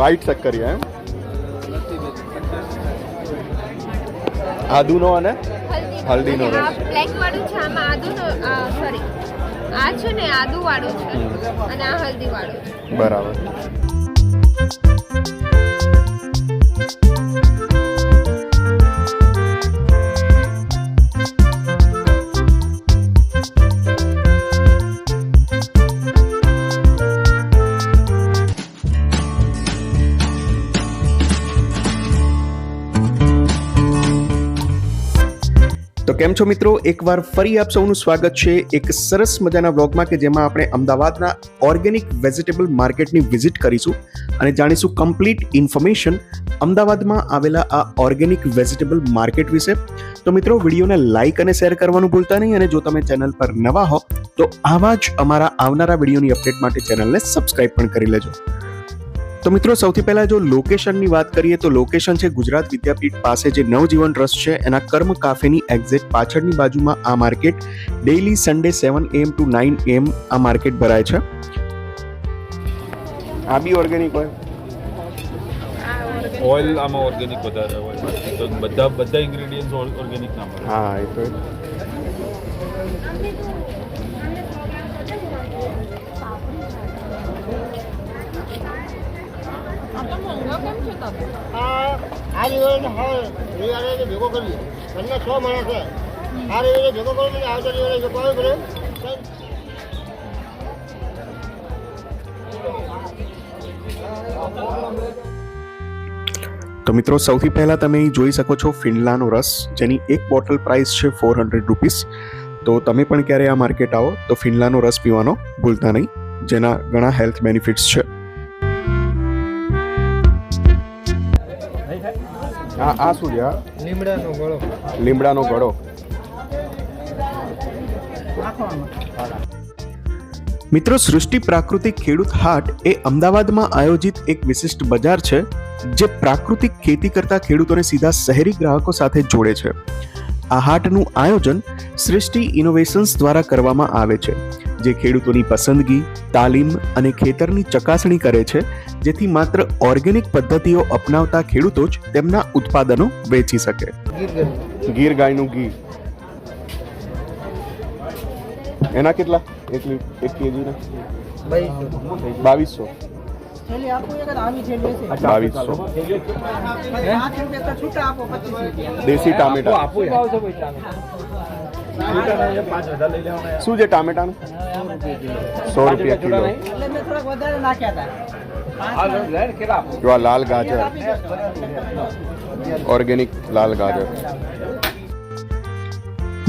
White શક્કરિયા એમ. આદુનો અને હલ્દીનો રસ. આ બ્લેક વાળું છે, આમાં આદુનો સોરી આ છે ને આદુ વાળું છે અને આ હલ્દી વાળું છે. બરાબર. તો કેમ છો મિત્રો, એકવાર ફરી આપ સૌનું સ્વાગત છે એક સરસ મજાના વ્લોગમાં કે જેમાં આપણે અમદાવાદના ઓર્ગેનિક વેજીટેબલ માર્કેટની વિઝિટ કરીશું અને જાણીશું કમ્પ્લીટ ઇન્ફોર્મેશન અમદાવાદમાં આવેલા આ ઓર્ગેનિક વેજીટેબલ માર્કેટ વિશે. તો મિત્રો વિડીયોને લાઇક અને શેર કરવાનું ભૂલતા નહીં અને જો તમે ચેનલ પર નવા હો તો આવા જ અમારા આવનારા વિડીયોની અપડેટ માટે ચેનલને સબસ્ક્રાઇબ પણ કરી લેજો. તો મિત્રો સૌથી પહેલા જો લોકેશનની વાત કરીએ તો લોકેશન છે ગુજરાત વિદ્યાપીઠ પાસે જે નવજીવન ટ્રસ્ટ છે એના કર્મ કાફેની એક્ઝેક્ટ પાછળની બાજુમાં આ market daily Sunday 7 AM to 9 AM આ માર્કેટ ભરાય છે. આ બી ઓર્ગેનિક હોય, ઓઇલ આમાં ઓર્ગેનિક વધારે હોય તો બધા ઇન્ગ્રેડિયન્ટ્સ ઓર્ગેનિક ના મળે. હા એ તો ભેગો કરી તમને 6 માણસ છે આ રીતે ભેગો કરો એટલે આવતા દિવસે જો કોઈ કરે. તો મિત્રો સૌથી પહેલા તમે અહીં જોઈ શકો છો ફિનલાનો રસ જેની એક બોટલ પ્રાઇસ છે 400 રૂપીસ. તો તમે પણ ક્યારે આ માર્કેટ આવો તો ફિનલાનો રસ પીવાનો ભૂલતા નહીં, જેના ઘણા હેલ્થ બેનિફિટ્સ છે. આ શું છે? લીમડાનો ગળો. મિત્રો સૃષ્ટિ પ્રાકૃતિક ખેડૂત હાટ એ અમદાવાદમાં આયોજિત એક વિશિષ્ટ બજાર છે જે પ્રાકૃતિક ખેતી કરતા ખેડૂતોને સીધા શહેરી ગ્રાહકો સાથે જોડે છે. આ હાટનું આયોજન સૃષ્ટિ ઇનોવેશન્સ દ્વારા કરવામાં આવે છે જે ખેડૂતોની પસંદગી, તાલીમ અને ખેતરની ચકાસણી કરે છે જેથી માત્ર ઓર્ગેનિક પદ્ધતિઓ અપનાવતા ખેડૂતો જ તેમના ઉત્પાદનો વેચી શકે. ગીર ગાયનું ઘી એના કેટલા? 1 kg ના 2200. 2200. દેશી ટામેટા શું છે ટામેટાનું? 100 રૂપિયા કિલો. જો આ લાલ ગાજર, ઓર્ગેનિક લાલ ગાજર.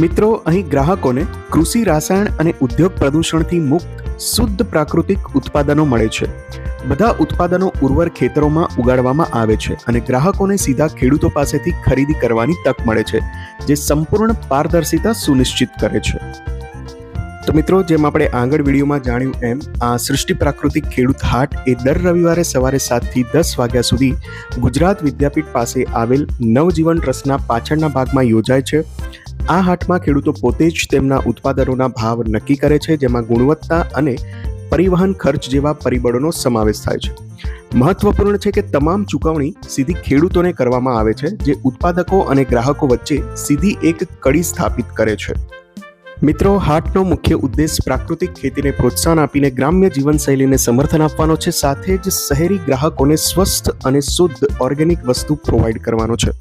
મિત્રો અહીં ગ્રાહકોને કૃષિ રસાયણ અને ઉદ્યોગ પ્રદૂષણથી મુક્ત શુદ્ધ પ્રાકૃતિક ઉત્પાદનો મળે છે. બધા ઉત્પાદનો ઉર્વર ખેતરોમાં ઉગાડવામાં આવે છે અને ગ્રાહકોને સીધા ખેડૂતો પાસેથી ખરીદી કરવાની તક મળે છે જે સંપૂર્ણ પારદર્શિતા સુનિશ્ચિત કરે છે. તો મિત્રો જેમ આપણે આગળ વિડીયોમાં જાણ્યું એમ આ સૃષ્ટિ પ્રાકૃતિક ખેડૂત હાટ એ દર રવિવારે સવારે 7 થી 10 વાગ્યા સુધી ગુજરાત વિદ્યાપીઠ પાસે આવેલ નવજીવન ટ્રસ્ટના પાછળના ભાગમાં યોજાય છે. આ હાટમાં ખેડૂતો પોતે જ તેમના ઉત્પાદનોના ભાવ નક્કી કરે છે જેમાં ગુણવત્તા અને પરિવહન ખર્ચ જેવા પરિબળોનો સમાવેશ થાય છે. મહત્વપૂર્ણ છે કે તમામ ચૂકવણી સીધી ખેડૂતોને કરવામાં આવે છે જે ઉત્પાદકો અને ગ્રાહકો વચ્ચે સીધી એક કડી સ્થાપિત કરે છે. મિત્રો હાટનો મુખ્ય ઉદ્દેશ પ્રાકૃતિક ખેતીને પ્રોત્સાહન આપીને ગ્રામ્ય જીવનશૈલીને સમર્થન આપવાનો છે, સાથે જ શહેરી ગ્રાહકોને સ્વસ્થ અને શુદ્ધ ઓર્ગેનિક વસ્તુ પ્રોવાઈડ કરવાનો છે.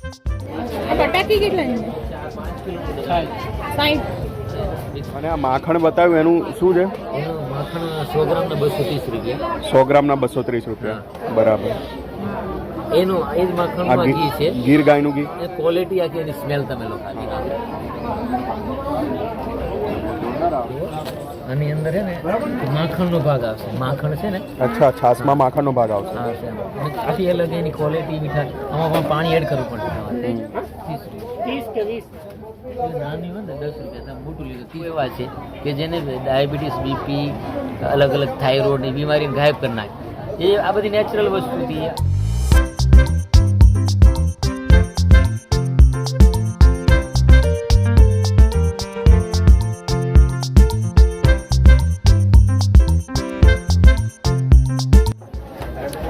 અને આ માખણ બતાવ્યું એનું શું છે? માખણ 100 ગ્રામના 230 રૂપિયા. 100 ગ્રામના 230 રૂપિયા. બરાબર. એનું એ જ માખણમાં ઘી છે, ગીર ગાયનું ઘી. એ ક્વોલિટી આખી એની સ્મેલ તમે લો ખાલી. આની અંદર છે ને માખણનો ભાગ આવશે. માખણ છે ને, અચ્છા, છાશમાં માખણનો ભાગ આવશે. આખી અલગ એની ક્વોલિટી મીઠા. આમાં પણ પાણી એડ કરવું પડશે. 30 કે 20 નાની હોય ને 10 રૂપિયા મોટું લીધું એવા છે કે જેને ડાયાબિટીસ, બીપી, અલગ અલગ થાઇરોઇડની બીમારીને ગાયબ કરી નાખે. એ આ બધી નેચરલ વસ્તુથી.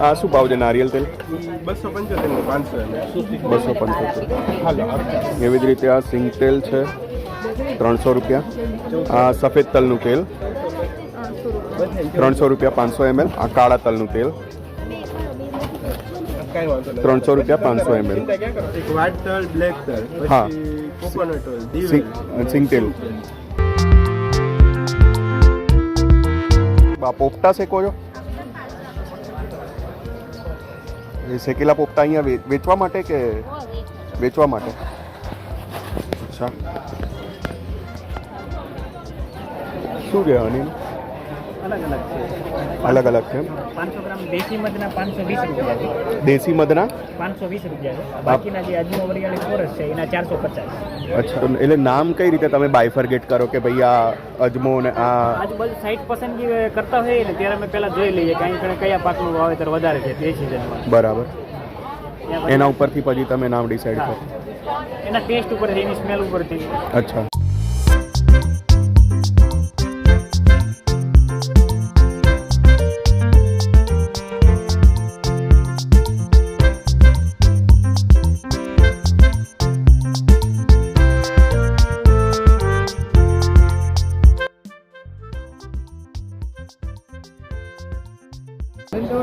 આ શું ભાવ છે નારિયેલ તેલ? 275 500 $275. એવી જ રીતે આ સિંગ તેલ છે 300 રૂપિયા. આ સફેદ તલનું તેલ 300 રૂપિયા 500 ml. આ કાળા તલનું તેલ 300 રૂપિયા 500 ml. એક વ્હાઈટ તલ, બ્લેક તલ, હા. કોકોનટ ઓઇલ, સિંગ તેલ. આ પોપટા શેકો છો? એ શેકેલા પોપટા અહીંયા વેચવા માટે કે વેચવા માટે? અચ્છા. શું છે હની? અલગ અલગ અલગ છે. અલગ છે. 500 ગ્રામ દેશી મધના 520 રૂપિયા છે. દેશી મધના 520 રૂપિયા છે. બાકીના જે અજમો વરિયાળી કોરસ છે એના 450. અચ્છા. એટલે નામ કઈ રીતે તમે બાયફર્ગેટ કરો કે ભાઈ આ અજમો ને આ આજુબાજુ સાઈડ પસંદગી કરતા હોઈએ ને ત્યારે અમે પહેલાં જોઈ લઈએ કે અહીં કયા પાકનું વાવેતર વધારે છે તે સિઝનમાં. બરાબર. એના ઉપરથી પછી તમે નામ ડિસાઈડ કરો. એના ટેસ્ટ ઉપરથી, એની સ્મેલ ઉપરથી. અચ્છા.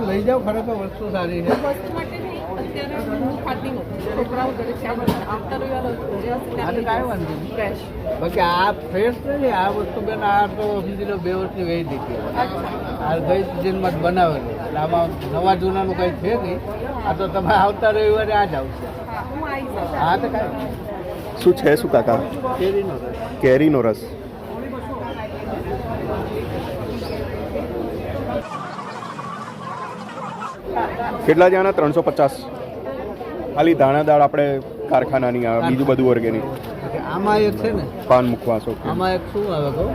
લઈ જાઓ, ખરેખર વસ્તુ સારી છે. બાકી આ ફ્રેશ નથી, આ વસ્તુ બેન આ તો સમજી લો 2 વર્ષની વહી દીધી. આ ગઈ સિઝનમાં જ બનાવેલું, એટલે આમાં નવા જૂનાનું કંઈ છે નહીં. આ તો તમે આવતા રવિવારે આ જ આવશે. હા તો કાંઈ શું છે શું કાકા? કેરીનો રસ. કેરીનો રસ. કેટલા જણા? 350. ખાલી દાણા દાળ આપણે કારખાનાની આવે, બીજું બધું ઓર્ગેનિક. આમાં એક છે ને, પાન મુખવાસો, આમાં એક શું આવે કહું?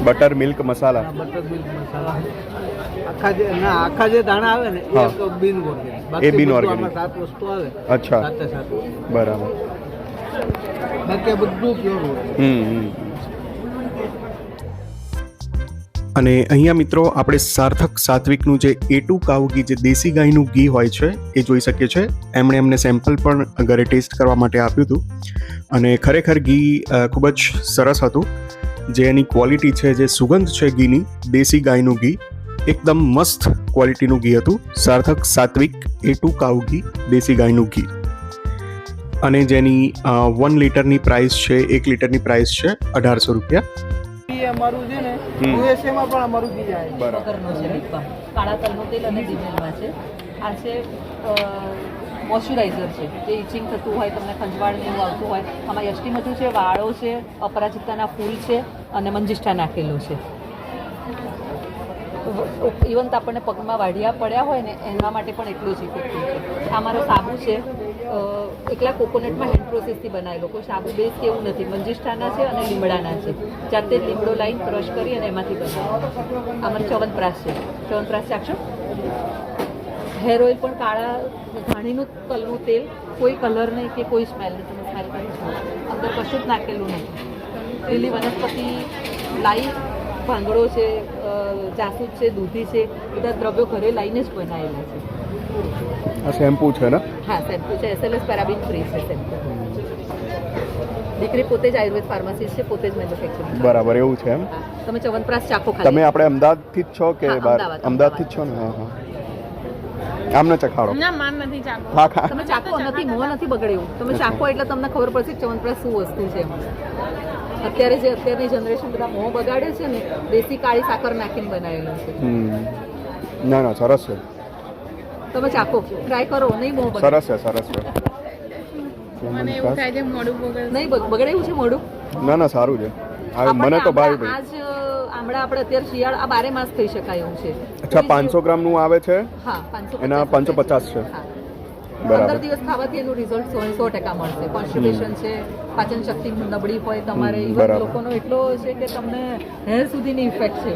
બટર મિલ્ક મસાલા. બટર મિલ્ક મસાલા. આખા જે દાણા આવે ને હા. એ બિન ઓર્ગેનિક. એ બિન organic. 7 વસ્તુ આવે. અચ્છા. સાતે સાત. બરાબર. બાકી આ બધું પ્યોર હોય. અને અહીંયા મિત્રો આપણે સાર્થક સાત્વિકનું જે A2 કાઉ ઘી, જે દેશી ગાયનું ઘી હોય છે, એ જોઈ શકીએ છીએ. એમણે અમને સેમ્પલ પણ ઘરે ટેસ્ટ કરવા માટે આપ્યું હતું અને ખરેખર ઘી ખૂબ જ સરસ હતું. જે એની ક્વોલિટી છે, જે સુગંધ છે ઘીની, દેશી ગાયનું ઘી એકદમ મસ્ત ક્વોલિટીનું ઘી હતું. સાર્થક સાત્વિક A2 કાઉ ઘી, દેશી ગાયનું ઘી. અને જેની 1 લીટરની પ્રાઇસ છે, 1 લીટરની પ્રાઇસ છે 1800 રૂપિયા. અમારું છે ને USA માં પણ અમારું ઘી જાય. બરાબર. કાળા તલનું તેલ અને ડીઝલમાં છે. આ છે મોઇશ્ચરાઇઝર છે, જે ઇચિંગ થતું હોય, તમને ખંજવાળ ને એવું આવતું હોય. આમાં યષ્ટીમધુ છે, વાળો છે, અપરાજિતાના ફૂલ છે અને મંજિષ્ઠા નાખેલું છે. ઇવન તો આપણને પગમાં વાઢિયા પડ્યા હોય ને એના માટે પણ એટલું જ ઇફેક્ટિવ છે. આ મારો સાબુ છે, એકલા કોકોનટમાં હેન્ડ પ્રોસેસથી બનાવેલો. કોઈ સાબુ બેઝ કે એવું નથી. મંજિષ્ઠાના છે અને લીમડાના છે. જાતે જ લીમડો લાઈન ક્રશ કરી અને એમાંથી બનાવ્યો. આ મારી ચ્યવનપ્રાશ છે. ચ્યવનપ્રાશ ચાખશો? હેર ઓઇલ પણ કાળા ધાણીનું તલનું તેલ, કોઈ કલર નહીં કે કોઈ સ્મેલ નહીં. તમે સ્મેલ કરી શકો, અંદર કશું જ નાખેલું નહીં. લીલી વનસ્પતિ, લાઈ, ભાંગડો છે, જાસૂદ છે, દૂધી છે, બધા દ્રવ્યો ઘરે લાઈને જ બનાવેલા છે. આ શેમ્પૂ છે ને? હા, શેમ્પૂ છે. SLS પેરાબિન ફ્રી છે શેમ્પૂ. દીકરી પોતે જ આયુર્વેદ ફાર્માસિસ્ટ છે, પોતે જ મેન્યુફેક્ચરિંગ. બરાબર, એવું છે એમ. તમે ચ્યવનપ્રાશ ચાખો ખાલી. તમે આપણે અમદાવાદથી જ છો કે હા, બહાર? અમદાવાદ. અમદાવાદથી જ છો ને? હા હા. આમને ચખાડો. ના, માન નથી ચાખવું. હા ખા. તમે ચાખો, નથી મોં નથી બગડ્યું. તમે ચાખો એટલે તમને ખબર પડશે ચ્યવનપ્રાશ શું વસ્તુ છે. અત્યારની જનરેશન બધા મોં બગાડે છે ને, દેશી કાળી સાકર નાખીને બનાવેલું છે. ના ના, સરસ છે. તમે ચાખો, ટ્રાય કરો, નહીં મોં બગડે. સરસ છે, સરસ છે. મને એવું થાય છે મોડું બગડે. નહીં બગડે એવું છે મોઢું? ના ના, સારું છે. હવે મને તો ભાઈ ભાઈ. આજ આમળા આપણે અત્યારે શિયાળ આ 12 માસ થઈ શકાય એવું છે. અચ્છા, 500 ગ્રામનું આવે છે. હા, 550. એના 550 છે. હા. બરાબર. 15 દિવસ ખાવાથી એનું રિઝલ્ટ 100% મળશે. કોન્સ્ટિપેશન છે, પાચન શક્તિ નબળી હોય તમારે, ઇવન બરાબર. લોકોનો એટલો છે કે તમને હેર સુધીની ઇફેક્ટ છે.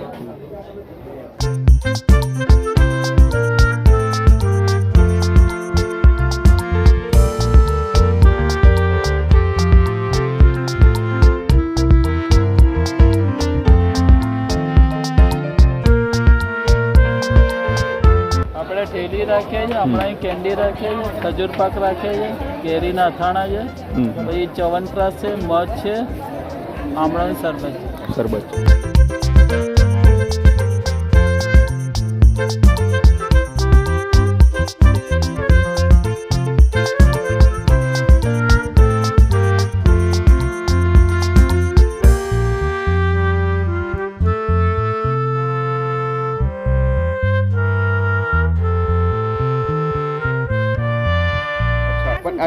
રાખીએ છીએ, હમણાં કેન્ડી રાખીએ છીએ, ખજૂર પાક રાખીએ છીએ, કેરીના અથાણા છે, પછી ચ્યવનપ્રાશ છે, મધ છે, આમળાનું શરબત છે. શરબત.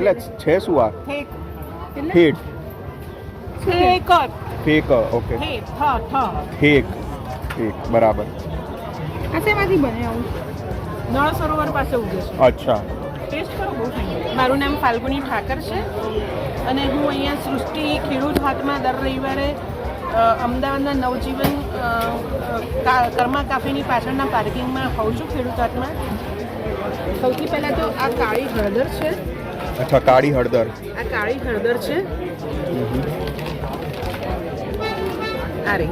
એટલે છે શું આ ઠેક ઠેક ઓકે ઠેક ઠેક બરાબર. આ શેમાંથી બને આવું? નળ સરોવર પાસે ઉગે છે. અચ્છા. ટેસ્ટ કરો, બહુ ફાઇન. મારું નામ ફાલ્ગુની ઠાકર છે અને હું અહીંયા સૃષ્ટિ ખેડૂત હાટમાં દર રવિવારે અમદાવાદના નવજીવન કર્મા કાફેની પાછળના પાર્કિંગમાં હોઉં છું, ખેડૂત હાટમાં. સૌથી પહેલાં તો આ કાળી હળદર છે. અચ્છા, કાળી હળદર. આ કાળી હળદર છે. આ રે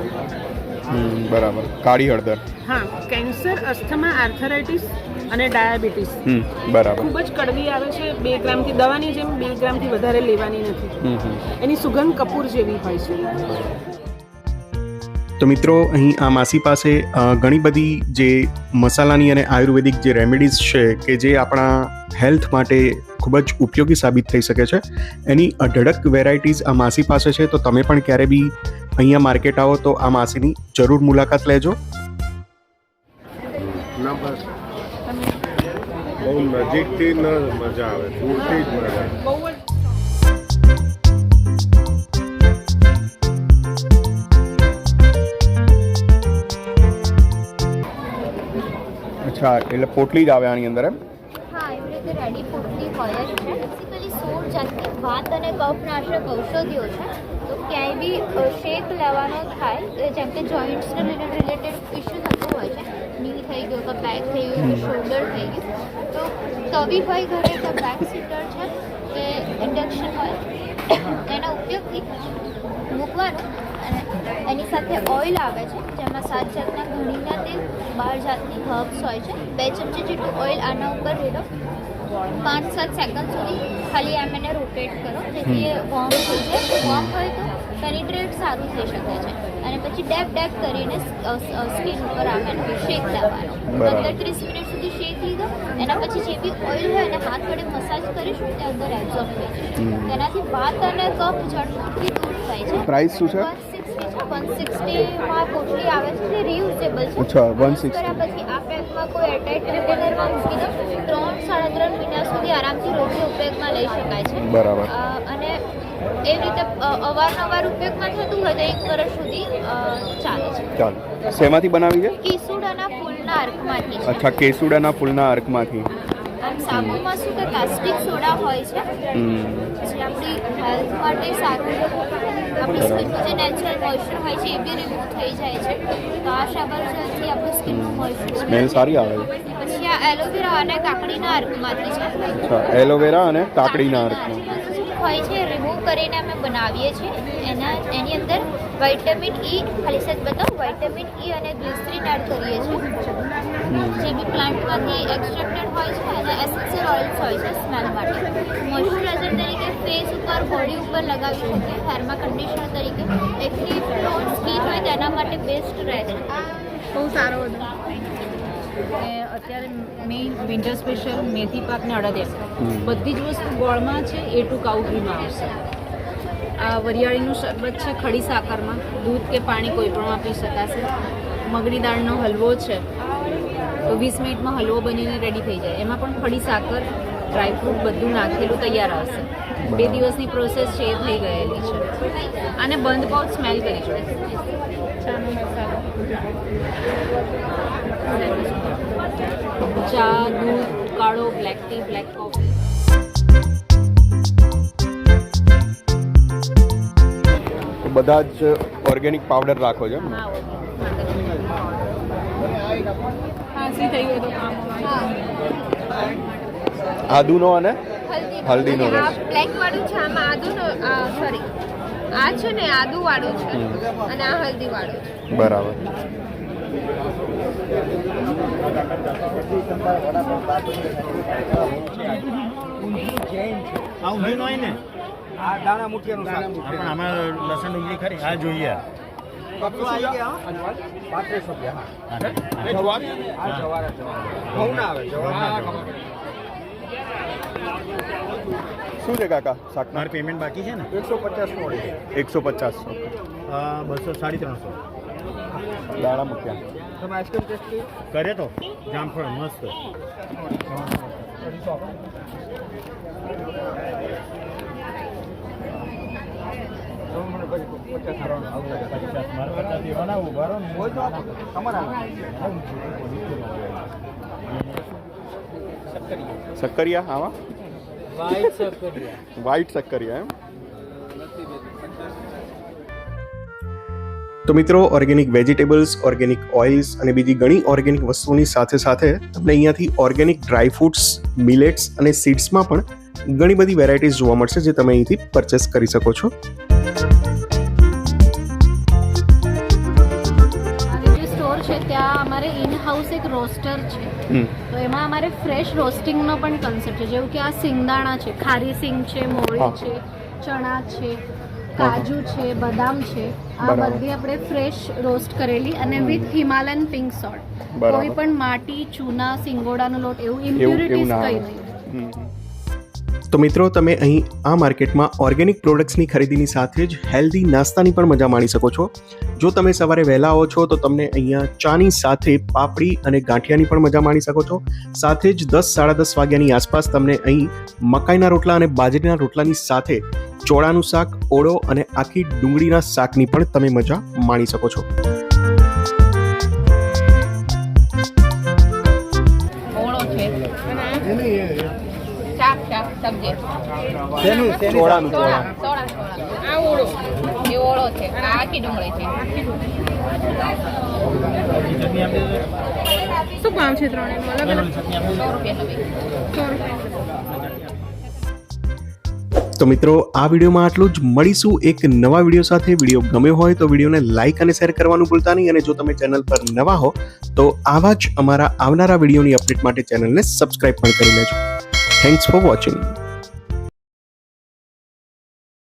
બરાબર, કાળી હળદર. હા, કેન્સર, અસ્થમા, આર્થરાઇટિસ અને ડાયાબિટીસ બરાબર. ખૂબ જ કડવી આવે છે. 2 ગ્રામથી, દવાની જેમ 2 ગ્રામથી વધારે લેવાની નથી. એની સુગંધ કપૂર જેવી હોય છે. તો મિત્રો, અહીં આ માસી પાસે ઘણી બધી જે મસાલાની અને આયુર્વેદિક જે રેમેડીઝ છે કે જે આપણા હેલ્થ માટે ખૂબ જ ઉપયોગી સાબિત થઈ શકે છે, એની અઢળક વેરાયટીઝ આ માસી પાસે છે. તો તમે પણ ક્યારે બી અહીંયા માર્કેટ આવો તો આ માસીની જરૂર મુલાકાત લેજો. બહુ નજીકથી ન મજા આવે, દૂરથી જ મજા આવે. અચ્છા, એટલે પોટલી જ આવે આની અંદર એમ? હા, એવી રીતે રેડી પોટલી હોય જ છે. બેસિકલી 16 જાતની વાત અને કફનાશક ઔષધિઓ છે. તો ક્યાંય બી શેક લેવાનો થાય, જેમ કે જોઈન્ટ્સને રિલેટેડ ઇસ્યુ થતો હોય છે, ની થઈ ગયો કે બેક થઈ ગયું કે શોલ્ડર થઈ ગયું, તો તવીભાઈ ઘરે કે બેક સીટર છે કે ઇન્ડક્શન હોય એના ઉપયોગથી મૂકવાનું. અને એની સાથે ઓઇલ આવે છે જેમાં 7 જાતના ઘણીના તેલ, 12 જાતની હર્બ્સ હોય છે. 2 ચમચી જેટલું ઓઇલ આના ઉપર રેડો, 5-7 સેકન્ડ સુધી ખાલી એમ એને રોટેટ કરો જેથી એ વોર્મ થઈ જાય. વોર્મ હોય તો પેનિટ્રેટ સારું થઈ શકે છે. અને પછી ડેબ કરીને સ્કિન ઉપર આમ શેક લેવાનો. 15-30 મિનિટ સુધી શેક લીધો. એના પછી જે બી ઓઇલ હોય એને હાથ વડે મસાજ કરીશું તે અંદર એબ્ઝોર્બ થઈ જશે. તેનાથી વાત અને કફ ઝડપથી દૂર થાય છે. પ્રાઇસ શું છે? 160 માં પોટલી આવે છે, જે રિયુઝેબલ છે. અચ્છા, 160. પછી આ પેકમાં કોઈ એરટાઇટ કન્ટેનરમાં મૂકી દો, 3-3.5 મહિના સુધી આરામથી રોજે ઉપયોગમાં લઈ શકાય છે. બરાબર. અને એ રીતે અવારનવાર ઉપયોગમાં થતું હોય તો 1 વર્ષ સુધી ચાલે છે. ચાલો. શેમાંથી બનાવી છે? કેસુડાના ફૂલના અર્કમાંથી છે. અચ્છા, કેસુડાના ફૂલના અર્કમાંથી. સાબુમાં શું કે કાસ્ટિક સોડા હોય છે, જે આપણી હેલ્થ માટે સારું છે. આપણી સ્કિનનું જે નેચરલ મોઇશ્ચર હોય છે એ બી રિમૂવ થઈ જાય છે. તો આ શાવર જેલથી આપણું સ્કિનનું મોઇશ્ચર સ્મેલ સારી આવે છે. પછી આ એલોવેરા અને કાકડીના અર્કમાંથી છે. અચ્છા, એલોવેરા અને કાકડીના અર્કમાં હોય છે. રિમૂવ કરીને અમે બનાવીએ છીએ. એની અંદર વિટામિન ઈ, ખાલી સેજ બતાવું, વિટામિન ઈ અને ગ્લિસરીન એડ કરીએ છીએ, જે બી પ્લાન્ટમાંથી એક્સટ્રેક્ટેડ હોય છે. અને એસેન્શિયલ ઓઇલ્સ હોય છે સ્મેલ માટે. મોઇશ્ચરાઇઝર તરીકે ફેસ ઉપર, બોડી ઉપર લગાવી શકીએ. હેરમાં કન્ડિશનર તરીકે એકલી ટોન સ્કિન હોય તેના માટે બેસ્ટ રહે છે. બહુ સારો હતો. અત્યારે મેઇન વિન્ટર સ્પેશિયલ મેથી પાક ને અડદિયા બધી જ વસ્તુ ગોળમાં છે. A2 કાઉ ઘીમાં આવશે. આ વરિયાળીનું શરબત છે ખડી સાકરમાં, દૂધ કે પાણી કોઈ પણ આપી શકાશે. મગની દાળનો હલવો છે, તો 20 મિનિટમાં હલવો બનીને રેડી થઈ જાય. એમાં પણ ખડી સાકર, ડ્રાયફ્રૂટ બધું નાખેલું તૈયાર આવશે. 2 દિવસની પ્રોસેસ છે એ થઈ ગયેલી છે. અને બંધ પાઉચ સ્મેલ કરી જોઈએ. ચા, દૂધ, કાળો, બ્લેક ટી, બ્લેક કોફી. બધા જ ઓર્ગેનિક પાવડર રાખો છો? આદુનો અને હલ્દીનો રસ. આ બ્લેક વાળું છે, આમાં આદુનો સોરી આ છે ને આદુ વાળું છે અને આ હલ્દી વાળું છે. બરાબર. આ દાણા મુઠિયાનું શાક પણ આમાં લસણ ડુંગળી ખરી આ જોઈએ 35 રૂપિયા શું છે કાકા શાક? મારું પેમેન્ટ બાકી છે ને 150 150. 200 350 દાણા મૂક્યા. તમે આઈસ્ક્રીમ ટેસ્ટ કરે તો જામફળ મસ્ત. શક્કરિયા આવા વ્હાઈટ શક્કરિયા એમ. તો મિત્રો, ઓર્ગેનિક વેજીટેબલ્સ, ઓર્ગેનિક ઓઇલ્સ અને બીજી ઘણી ઓર્ગેનિક વસ્તુઓની સાથે સાથે તમને અહીંયાથી ઓર્ગેનિક ડ્રાય ફ્રૂટ્સ, મિલેટ્સ અને સીડ્સમાં પણ ઘણી બધી વેરાયટીઝ જોવા મળશે જે તમે અહીંથી પરચેસ કરી શકો છો. સ્ટોર છે ત્યાં અમારે ઇન હાઉસ એક રોસ્ટર છે, તો એમાં અમારે ફ્રેશ રોસ્ટિંગનો પણ કન્સેપ્ટ છે. જેવું કે આ સિંગદાણા છે, ખારી સિંગ છે, મોળી છે, ચણા છે, કાજુ છે, બદામ છે, આ બધી આપણે ફ્રેશ રોસ્ટ કરેલી અને વિથ હિમાલયન પિંક સોલ્ટ. કોઈ પણ માટી, ચૂના, સિંગોડાનો લોટ એવું ઇમ્પ્યુરિટીઝ કંઈ નહીં. તો મિત્રો, તમે અહીં આ માર્કેટમાં ઓર્ગેનિક પ્રોડક્ટ્સની ખરીદીની સાથે જ હેલ્ધી નાસ્તાની પણ મજા માણી શકો છો. જો તમે સવારે વહેલા આવો છો તો તમને અહીંયા ચાની સાથે પાપડી અને ગાંઠિયાની પણ મજા માણી શકો છો. સાથે જ 10-10:30 વાગ્યાની આસપાસ તમને અહીં મકાઈના રોટલા અને બાજરીના રોટલાની સાથે ચોળાનું શાક, ઓળો અને આખી ડુંગળીના શાકની પણ તમે મજા માણી શકો છો. ઓળો છે, શાક સબ્જી, ચોળાનું સોળા આ ઓળો, એ ઓળો છે, આ આખી ડુંગળી છે. શું ભાવ છે ત્રણેયનો? અલગ અલગ 100 રૂપિયા. તો મિત્રો, આ વિડીયોમાં આટલું જ. મળીશું એક નવા વિડીયો સાથે. વિડીયો ગમ્યો હોય તો વિડીયોને લાઇક અને શેર કરવાનું ભૂલતા નહીં. અને જો તમે ચેનલ પર નવા હો તો આવા જ અમારા આવનારા વિડીયોની અપડેટ માટે ચેનલને સબસ્ક્રાઇબ પણ કરી લેજો. Thanks for watching.